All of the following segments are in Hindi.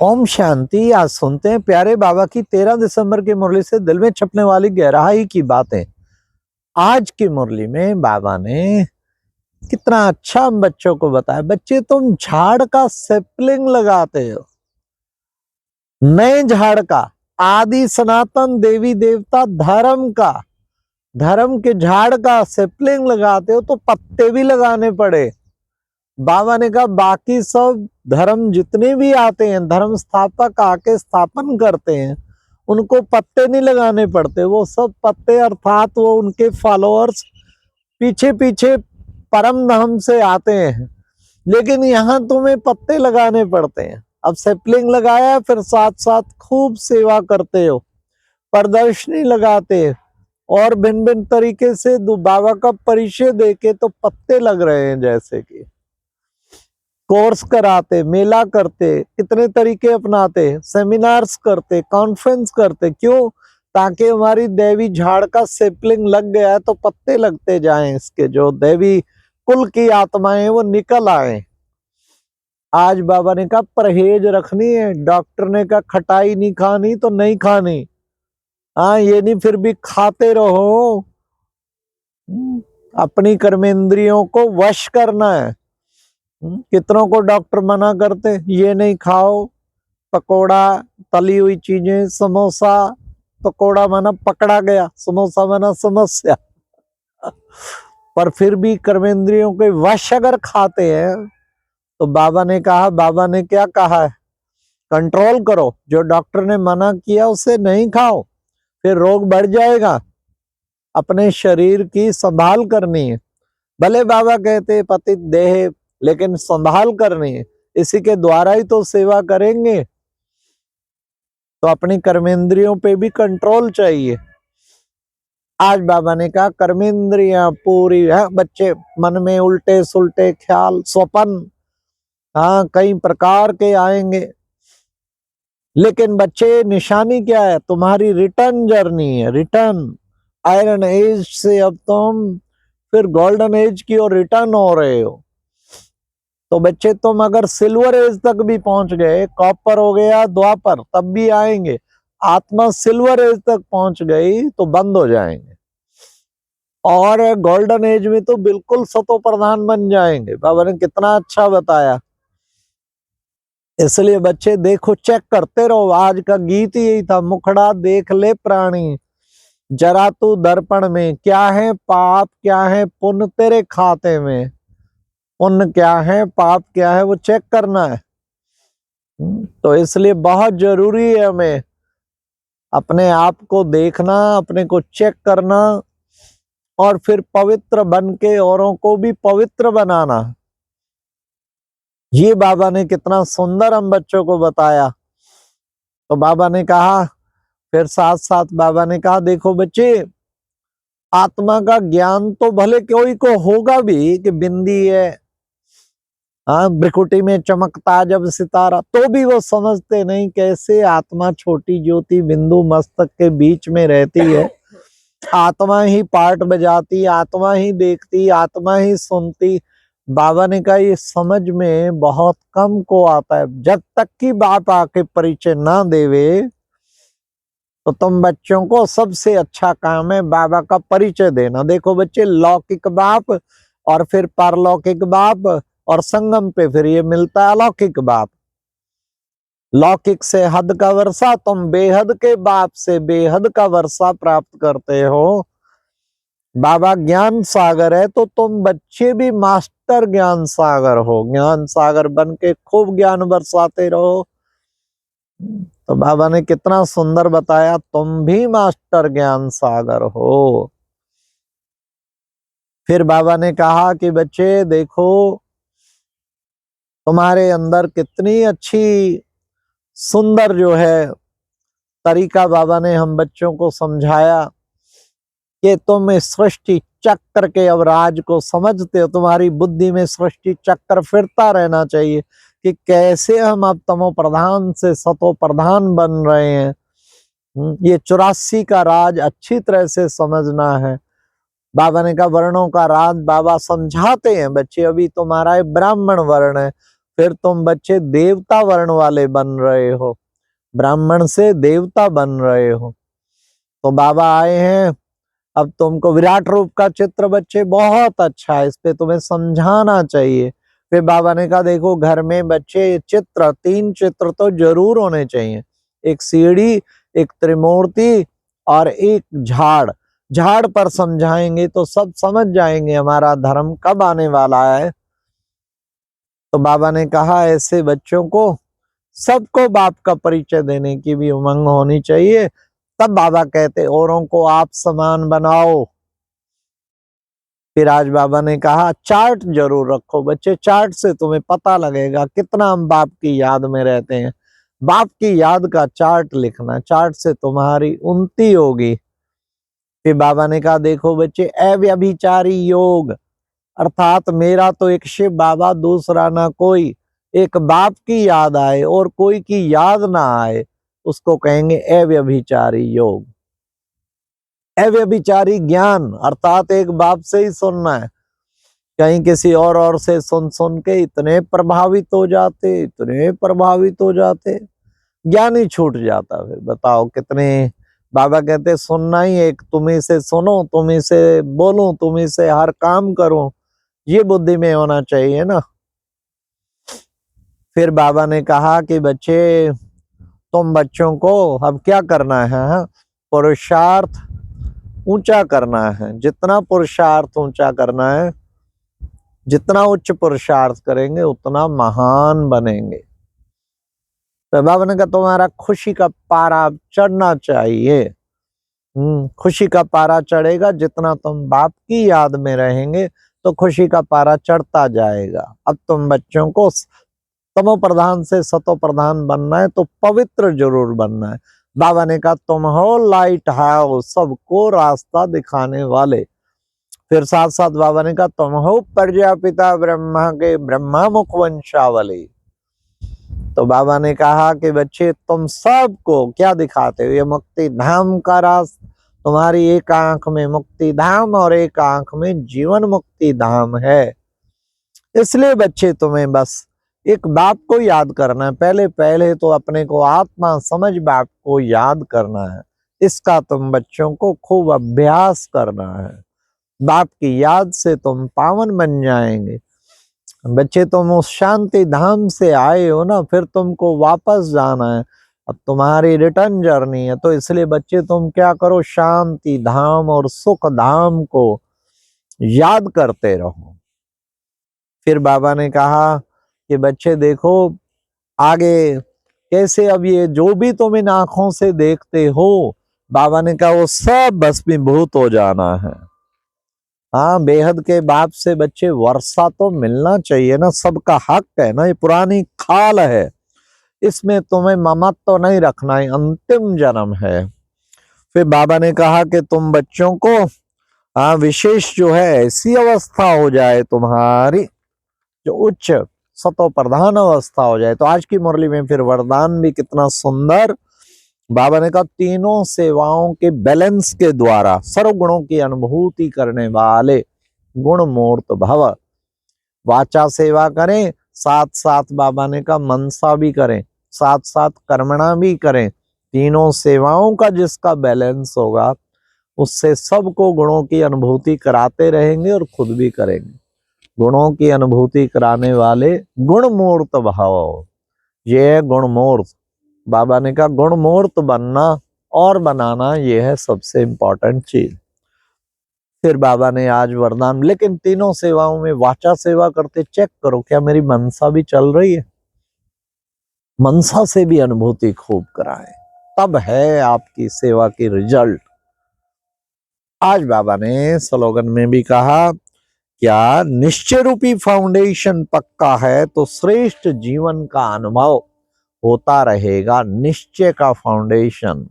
ओम शांति। आज सुनते हैं प्यारे बाबा की 13 दिसंबर की मुरली से दिल में छपने वाली गहराई की बातें। आज की मुरली में बाबा ने कितना अच्छा हम बच्चों को बताया। बच्चे, तुम झाड़ का सेपलिंग लगाते हो, नए झाड़ का, आदि सनातन देवी देवता धर्म के झाड़ का सेपलिंग लगाते हो तो पत्ते भी लगाने पड़े। बाबा ने कहा बाकी सब धर्म जितने भी आते हैं, धर्म स्थापक आके स्थापन करते हैं, उनको पत्ते नहीं लगाने पड़ते। वो सब पत्ते अर्थात वो उनके फॉलोअर्स पीछे पीछे परम धाम से आते हैं, लेकिन यहाँ तुम्हें पत्ते लगाने पड़ते हैं। अब सेपलिंग लगाया, फिर साथ साथ खूब सेवा करते हो, प्रदर्शनी लगाते और भिन्न भिन्न तरीके से बाबा का परिचय देके तो पत्ते लग रहे हैं। जैसे कि कोर्स कराते, मेला करते, कितने तरीके अपनाते, सेमिनार्स करते, कॉन्फ्रेंस करते। क्यों? ताकि हमारी देवी झाड़ का सेपलिंग लग गया है तो पत्ते लगते जाएं, इसके जो देवी कुल की आत्माएं वो निकल आए। आज बाबा ने कहा परहेज रखनी है। डॉक्टर ने कहा खटाई नहीं खानी तो नहीं खानी। हाँ, ये नहीं फिर भी खाते रहो। अपनी कर्मेंद्रियों को वश करना है। कितनों को डॉक्टर मना करते, ये नहीं खाओ, पकोड़ा, तली हुई चीजें, समोसा। पकोड़ा माना पकड़ा गया, समोसा माना समस्या। पर फिर भी कर्मेंद्रियों के वश अगर खाते हैं तो बाबा ने क्या कहा है? कंट्रोल करो। जो डॉक्टर ने मना किया उसे नहीं खाओ, फिर रोग बढ़ जाएगा। अपने शरीर की संभाल करनी है। भले बाबा कहते पतित देह, लेकिन संभाल करनी है। इसी के द्वारा ही तो सेवा करेंगे। तो अपनी कर्मेंद्रियों पे भी कंट्रोल चाहिए। आज बाबा ने कहा कर्मेंद्रियां पूरी है। बच्चे मन में उल्टे सुलटे ख्याल, स्वप्न, हाँ, कई प्रकार के आएंगे, लेकिन बच्चे निशानी क्या है? तुम्हारी रिटर्न जर्नी है। रिटर्न आयरन एज से अब तुम फिर गोल्डन एज की ओर रिटर्न हो रहे हो। तो बच्चे, तुम अगर सिल्वर एज तक भी पहुंच गए, कॉपर हो गया द्वापर, तब भी आएंगे। आत्मा सिल्वर एज तक पहुंच गई तो बंद हो जाएंगे, और गोल्डन एज में तो बिल्कुल सतो प्रधान बन जाएंगे। बाबा ने कितना अच्छा बताया। इसलिए बच्चे देखो, चेक करते रहो। आज का गीत यही था, मुखड़ा देख ले प्राणी, जरा तू दर्पण में, क्या है पाप क्या है पुण्य तेरे खाते में। पुण्य क्या है, पाप क्या है, वो चेक करना है। तो इसलिए बहुत जरूरी है हमें अपने आप को देखना, अपने को चेक करना, और फिर पवित्र बन के औरों को भी पवित्र बनाना। ये बाबा ने कितना सुंदर हम बच्चों को बताया। तो बाबा ने कहा, फिर साथ साथ बाबा ने कहा देखो बच्चे, आत्मा का ज्ञान तो भले कोई को होगा भी कि बिंदी है, हाँ, भ्रिकुटी में चमकता जब सितारा, तो भी वो समझते नहीं कैसे आत्मा छोटी ज्योति बिंदु मस्तक के बीच में रहती है। आत्मा ही पार्ट बजाती, आत्मा ही देखती, आत्मा ही सुनती। बाबा ने कहा ये समझ में बहुत कम को आता है। जब तक की बाप आके परिचय ना देवे तो तुम बच्चों को सबसे अच्छा काम है बाबा का परिचय देना। देखो बच्चे, लौकिक बाप और फिर पारलौकिक बाप, और संगम पे फिर ये मिलता है अलौकिक बाप। लौकिक से हद का वर्षा, तुम बेहद के बाप से बेहद का वर्षा प्राप्त करते हो। बाबा ज्ञान सागर है तो तुम बच्चे भी मास्टर ज्ञान सागर हो। ज्ञान सागर बन के खूब ज्ञान बरसाते रहो। तो बाबा ने कितना सुंदर बताया, तुम भी मास्टर ज्ञान सागर हो। फिर बाबा ने कहा कि बच्चे देखो, तुम्हारे अंदर कितनी अच्छी सुंदर जो है तरीका बाबा ने हम बच्चों को समझाया कि तुम इस सृष्टि चक्र के अब राज को समझते हो। तुम्हारी बुद्धि में सृष्टि चक्र फिरता रहना चाहिए कि कैसे हम अब तमो प्रधान से सतो प्रधान बन रहे हैं। ये 84 का राज अच्छी तरह से समझना है। बाबा ने कहा वर्णों का राज बाबा समझाते हैं। बच्चे, अभी तुम्हारा ब्राह्मण वर्ण है, फिर तुम बच्चे देवता वर्ण वाले बन रहे हो, ब्राह्मण से देवता बन रहे हो। तो बाबा आए हैं, अब तुमको विराट रूप का चित्र बच्चे बहुत अच्छा है, इस पे तुम्हें समझाना चाहिए। फिर बाबा ने कहा देखो घर में बच्चे चित्र, 3 चित्र तो जरूर होने चाहिए, एक सीढ़ी, एक त्रिमूर्ति और एक झाड़। झाड़ पर समझाएंगे तो सब समझ जाएंगे हमारा धर्म कब आने वाला है। तो बाबा ने कहा ऐसे बच्चों को सबको बाप का परिचय देने की भी उमंग होनी चाहिए। तब बाबा कहते औरों को आप समान बनाओ। फिर आज बाबा ने कहा चार्ट जरूर रखो बच्चे, चार्ट से तुम्हें पता लगेगा कितना हम बाप की याद में रहते हैं। बाप की याद का चार्ट लिखना, चार्ट से तुम्हारी उन्नति होगी। फिर बाबा ने कहा देखो बच्चे अव्यभिचारी योग, अर्थात मेरा तो एक शिव बाबा, दूसरा ना कोई। एक बाप की याद आए और कोई की याद ना आए, उसको कहेंगे अव्यभिचारी योग। अव्यभिचारी ज्ञान अर्थात एक बाप से ही सुनना है, कहीं किसी और से सुन सुन के इतने प्रभावित हो जाते, इतने प्रभावित हो जाते, ज्ञान ही छूट जाता। फिर बताओ कितने। बाबा कहते सुनना ही एक, तुम्ही से सुनो, तुम्ही से बोलूं, तुम्ही से हर काम करूं, ये बुद्धि में होना चाहिए ना। फिर बाबा ने कहा कि बच्चे तुम बच्चों को अब क्या करना है, पुरुषार्थ ऊंचा करना है। जितना पुरुषार्थ ऊंचा करना है, जितना उच्च पुरुषार्थ करेंगे उतना महान बनेंगे। तो बाबा ने कहा तुम्हारा खुशी का पारा चढ़ना चाहिए। खुशी का पारा चढ़ेगा, जितना तुम बाप की याद में रहेंगे तो खुशी का पारा चढ़ता जाएगा। अब तुम बच्चों को तमो प्रधान से सतो प्रधान बनना है तो पवित्र जरूर बनना है। बाबा ने कहा तुम हो लाइट हाउस, सबको रास्ता दिखाने वाले। फिर साथ साथ बाबा ने कहा तुम हो प्रजापिता ब्रह्मा के ब्रह्मा मुख वंशावली। तो बाबा ने कहा कि बच्चे तुम सबको क्या दिखाते हो, ये मुक्ति धाम का रास्ता। तुम्हारी एक आंख में मुक्ति धाम और एक आंख में जीवन मुक्ति धाम है। इसलिए बच्चे तुम्हें बस एक बाप को याद करना है, पहले पहले तो अपने को आत्मा समझ बाप को याद करना है। इसका तुम बच्चों को खूब अभ्यास करना है। बाप की याद से तुम पावन बन जाएंगे। बच्चे तुम उस शांति धाम से आए हो ना, फिर तुमको वापस जाना है, अब तुम्हारी रिटर्न जर्नी है। तो इसलिए बच्चे तुम क्या करो, शांति धाम और सुख धाम को याद करते रहो। फिर बाबा ने कहा कि बच्चे देखो आगे कैसे, अब ये जो भी तुम इन आंखों से देखते हो, बाबा ने कहा वो सब भस्मीभूत हो जाना है। हाँ, बेहद के बाप से बच्चे वर्षा तो मिलना चाहिए ना, सबका हक है ना, ये पुरानी खाल है, इसमें तुम्हें ममत्व तो नहीं रखना है, अंतिम जन्म है। फिर बाबा ने कहा कि तुम बच्चों को विशेष जो है ऐसी अवस्था हो जाए तुम्हारी, जो उच्च सतो प्रधान अवस्था हो जाए। तो आज की मुरली में फिर वरदान भी कितना सुंदर। बाबा ने कहा तीनों सेवाओं के बैलेंस के द्वारा सर्व गुणों की अनुभूति करने वाले गुण मूर्त भव। वाचा सेवा करें, साथ साथ बाबा ने कहा मनसा भी करें, साथ साथ कर्मणा भी करें। तीनों सेवाओं का जिसका बैलेंस होगा, उससे सबको गुणों की अनुभूति कराते रहेंगे और खुद भी करेंगे। गुणों की अनुभूति कराने वाले गुणमूर्त भाव, ये है गुणमूर्त। बाबा ने कहा गुणमूर्त बनना और बनाना, ये है सबसे इंपॉर्टेंट चीज। फिर बाबा ने आज वरदान, लेकिन तीनों सेवाओं में वाचा सेवा करते चेक करो क्या मेरी मनसा भी चल रही है, मनसा से भी अनुभूति खूब कराएं, तब है आपकी सेवा की रिजल्ट। आज बाबा ने स्लोगन में भी कहा क्या निश्चय रूपी फाउंडेशन पक्का है तो श्रेष्ठ जीवन का अनुभव होता रहेगा। निश्चय का फाउंडेशन,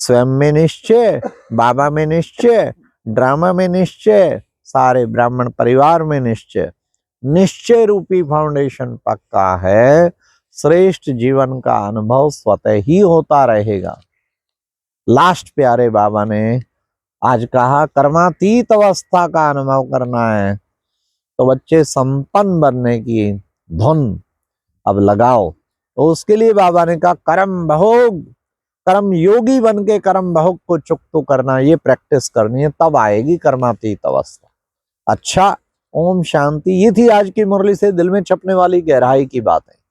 स्वयं में निश्चय, बाबा में निश्चय, ड्रामा में निश्चय, सारे ब्राह्मण परिवार में निश्चय। निश्चय रूपी फाउंडेशन पक्का है, श्रेष्ठ जीवन का अनुभव स्वतः ही होता रहेगा। लास्ट प्यारे बाबा ने आज कहा कर्मातीत अवस्था का अनुभव करना है, तो बच्चे संपन्न बनने की धुन अब लगाओ। तो उसके लिए बाबा ने कहा कर्म भोग, कर्म योगी बन के कर्म भोग को चुक्त करना, ये प्रैक्टिस करनी है, तब आएगी कर्मातीत अवस्था। अच्छा, ओम शांति। ये थी आज की मुरली से दिल में छपने वाली गहराई की बातें।